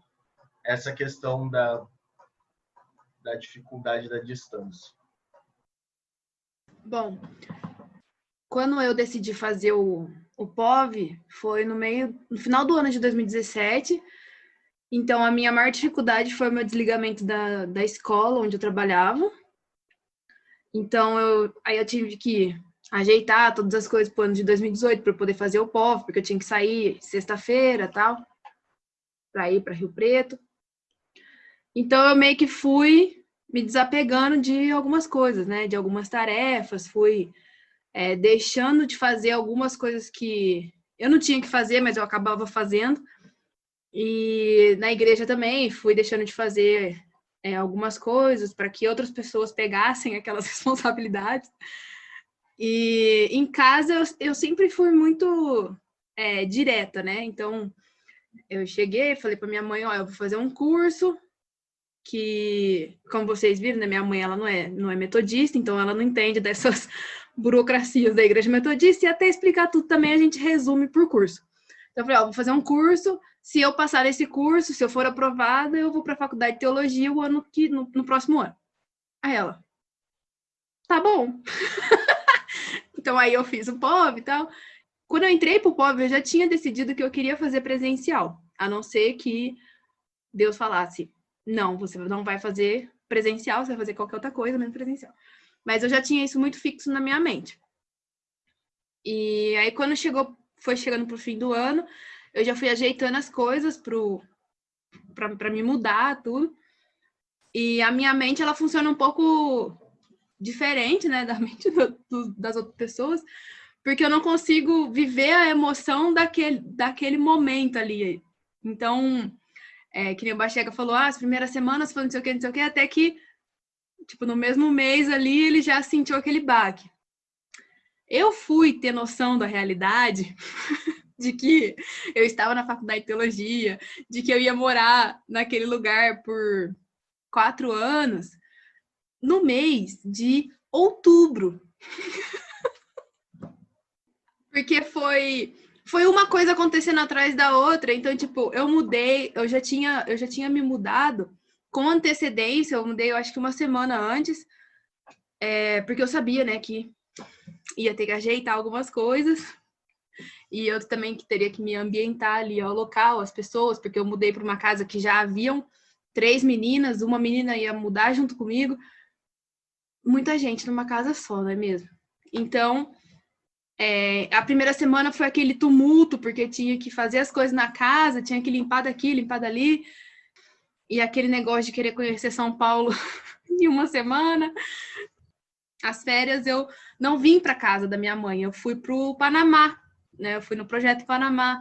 Essa questão da dificuldade da distância. Bom, quando eu decidi fazer o POV, foi no final do ano de 2017. Então, a minha maior dificuldade foi o meu desligamento da escola onde eu trabalhava. Então, aí eu tive que ajeitar todas as coisas para o ano de 2018 para eu poder fazer o POV, porque eu tinha que sair sexta-feira e tal, para ir para Rio Preto. Então, eu meio que fui me desapegando de algumas coisas, né? De algumas tarefas, fui deixando de fazer algumas coisas que eu não tinha que fazer, mas eu acabava fazendo. E na igreja também fui deixando de fazer algumas coisas para que outras pessoas pegassem aquelas responsabilidades. E em casa eu sempre fui muito direta, né? Então eu cheguei, falei para minha mãe, eu vou fazer um curso que, como vocês viram, né, minha mãe ela não é metodista, então ela não entende dessas burocracias da igreja metodista, e até explicar tudo também a gente resume por curso. Então eu falei, vou fazer um curso, se eu passar esse curso, se eu for aprovada, eu vou para a faculdade de teologia no próximo ano. Aí ela, tá bom. Então aí eu fiz o POV e tal. Quando eu entrei pro POV, eu já tinha decidido que eu queria fazer presencial, a não ser que Deus falasse, não, você não vai fazer presencial, você vai fazer qualquer outra coisa, menos presencial. Mas eu já tinha isso muito fixo na minha mente. E aí, quando foi chegando pro fim do ano, eu já fui ajeitando as coisas para me mudar, tudo. E a minha mente, ela funciona um pouco diferente, né, da mente das outras pessoas, porque eu não consigo viver a emoção daquele momento ali. Então, que nem o Bachega falou, as primeiras semanas foi não sei o que, até que, tipo, no mesmo mês ali, ele já sentiu aquele baque. Eu fui ter noção da realidade de que eu estava na faculdade de teologia, de que eu ia morar naquele lugar por 4 anos, no mês de outubro. Porque foi uma coisa acontecendo atrás da outra. Então, tipo, eu mudei, eu já tinha me mudado com antecedência. Eu mudei, eu acho que uma semana antes, porque eu sabia, né, que ia ter que ajeitar algumas coisas. E eu também teria que me ambientar ali ao local, as pessoas, porque eu mudei para uma casa que já haviam 3 meninas, uma menina ia mudar junto comigo. Muita gente numa casa só, não é mesmo? Então, a primeira semana foi aquele tumulto, porque tinha que fazer as coisas na casa, tinha que limpar daqui, limpar dali. E aquele negócio de querer conhecer São Paulo em uma semana. As férias eu não vim para casa da minha mãe, eu fui para o Panamá, né? Eu fui no Projeto Panamá.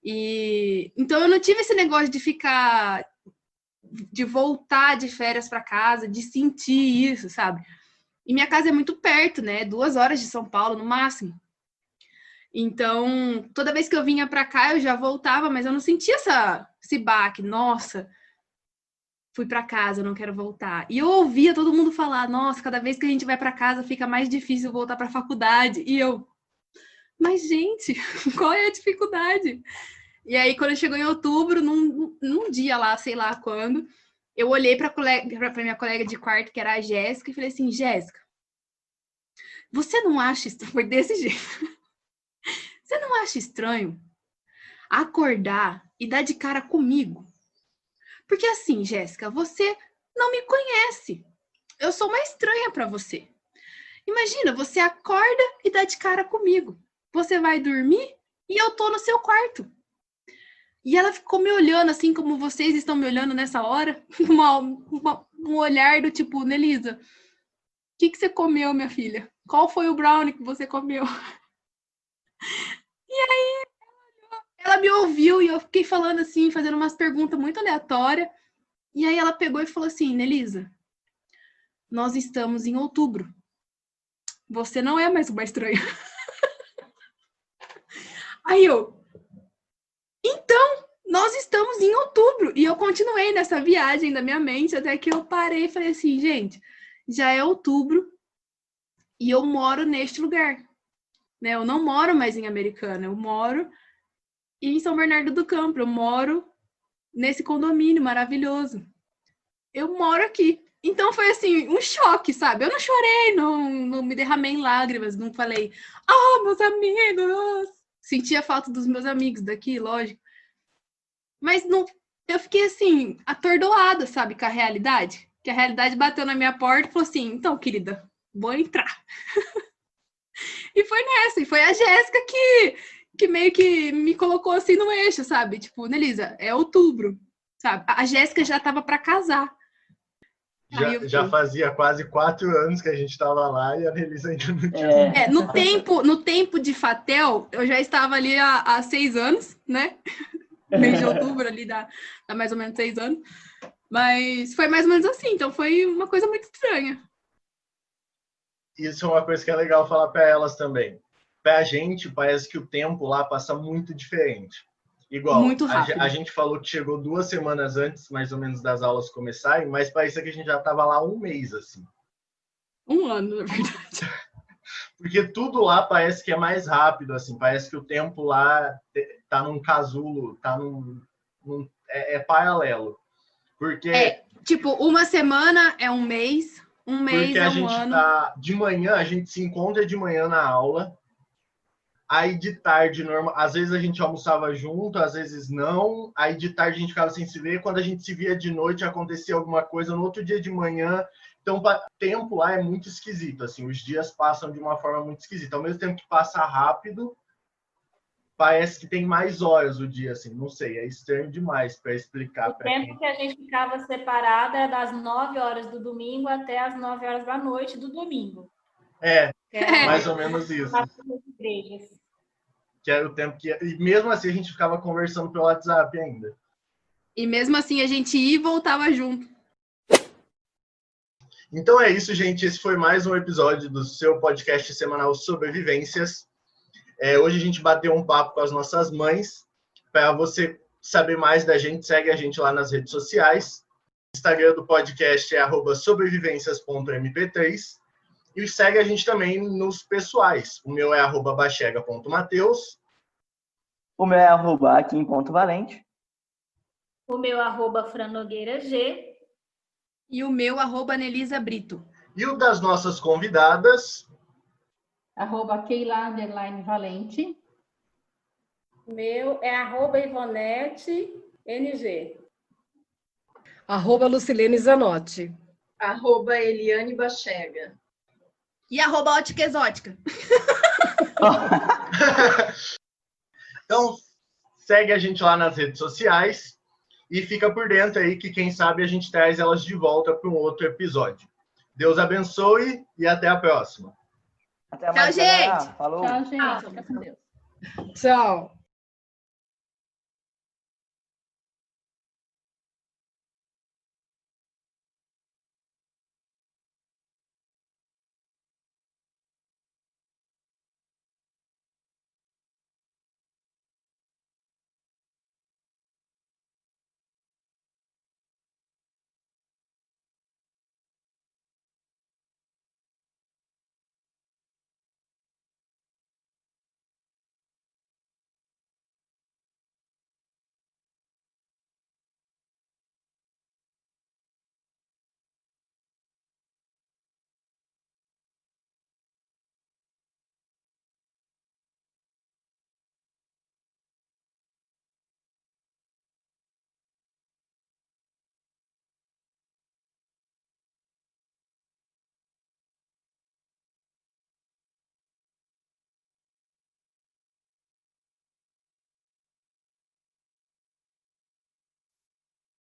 Então eu não tive esse negócio de voltar de férias para casa, de sentir isso, sabe? E minha casa é muito perto, né? 2 horas de São Paulo, no máximo. Então, toda vez que eu vinha para cá, eu já voltava, mas eu não sentia esse baque. Nossa, fui para casa, não quero voltar. E eu ouvia todo mundo falar, nossa, cada vez que a gente vai para casa, fica mais difícil voltar para a faculdade. E eu, mas gente, qual é a dificuldade? E aí, quando chegou em outubro, num dia lá, sei lá quando, eu olhei para minha colega de quarto, que era a Jéssica, e falei assim, Jéssica, você não acha isso? Foi desse jeito. Você não acha estranho acordar e dar de cara comigo? Porque assim, Jéssica, você não me conhece. Eu sou uma estranha para você. Imagina, você acorda e dá de cara comigo. Você vai dormir e eu tô no seu quarto. E ela ficou me olhando assim como vocês estão me olhando nessa hora. Um olhar do tipo, Nelisa, o que você comeu, minha filha? Qual foi o brownie que você comeu? E aí, ela me ouviu e eu fiquei falando assim, fazendo umas perguntas muito aleatórias. E aí ela pegou e falou assim, Nelisa, nós estamos em outubro. Você não é mais uma estranha. Aí eu, então, nós estamos em outubro. E eu continuei nessa viagem da minha mente até que eu parei e falei assim, gente, já é outubro e eu moro neste lugar. Né? Eu não moro mais em Americana, eu moro em São Bernardo do Campo, eu moro nesse condomínio maravilhoso. Eu moro aqui. Então foi assim, um choque, sabe? Eu não chorei, não me derramei em lágrimas, não falei, meus amigos! Sentia falta dos meus amigos daqui, lógico. Mas não, eu fiquei assim, atordoada, sabe, com a realidade. Que a realidade bateu na minha porta e falou assim, então, querida, vou entrar. E foi nessa, e foi a Jéssica que meio que me colocou assim no eixo, sabe? Tipo, Nelisa, é outubro, sabe? A Jéssica já tava para casar. Já fazia quase 4 anos que a gente estava lá e a Nelisa ainda não tinha. No tempo de Fatel, eu já estava ali há 6 anos, né? Mês de outubro ali dá mais ou menos 6 anos. Mas foi mais ou menos assim, então foi uma coisa muito estranha. Isso é uma coisa que é legal falar para elas também. Para a gente, parece que o tempo lá passa muito diferente. Igual, muito rápido. A gente falou que chegou 2 semanas antes, mais ou menos, das aulas começarem, mas parece que a gente já estava lá 1 mês, assim. 1 ano, na verdade. Porque tudo lá parece que é mais rápido, assim. Parece que o tempo lá tá num casulo, tá é paralelo. Porque... tipo, 1 semana é 1 mês, 1 mês é 1 ano. De manhã, a gente se encontra de manhã na aula. Aí de tarde, às vezes a gente almoçava junto, às vezes não. Aí de tarde a gente ficava sem se ver. Quando a gente se via de noite, acontecia alguma coisa. No outro dia de manhã. Então, o tempo lá é muito esquisito. Assim, os dias passam de uma forma muito esquisita. Ao mesmo tempo que passa rápido, parece que tem mais horas o dia. Assim, não sei, é estranho demais para explicar. O tempo que a gente ficava separada é das 9 horas do domingo até as 9 horas da noite do domingo. Mais ou menos isso. Que era o tempo que... E mesmo assim a gente ficava conversando pelo WhatsApp ainda. E mesmo assim a gente ia e voltava junto. Então é isso, gente. Esse foi mais um episódio do seu podcast semanal Sobrevivências. Hoje a gente bateu um papo com as nossas mães. Para você saber mais da gente, segue a gente lá nas redes sociais. O Instagram do podcast é @sobrevivências.mp3. E segue a gente também nos pessoais. O meu é @bachega.mateus. O meu é @akim.valente. O meu @franogueirag. E o meu @Nelisa Brito. E o das nossas convidadas... @Keila_Valente. Meu é @IvonetteNG. @Lucilene Zanotti. Eliane Bachega. E @Ótica Exótica. Então, segue a gente lá nas redes sociais e fica por dentro aí que, quem sabe, a gente traz elas de volta para um outro episódio. Deus abençoe e até a próxima. Até mais, Tchau, gente. galera. Falou. Tchau, gente. Fica com Deus. Tchau.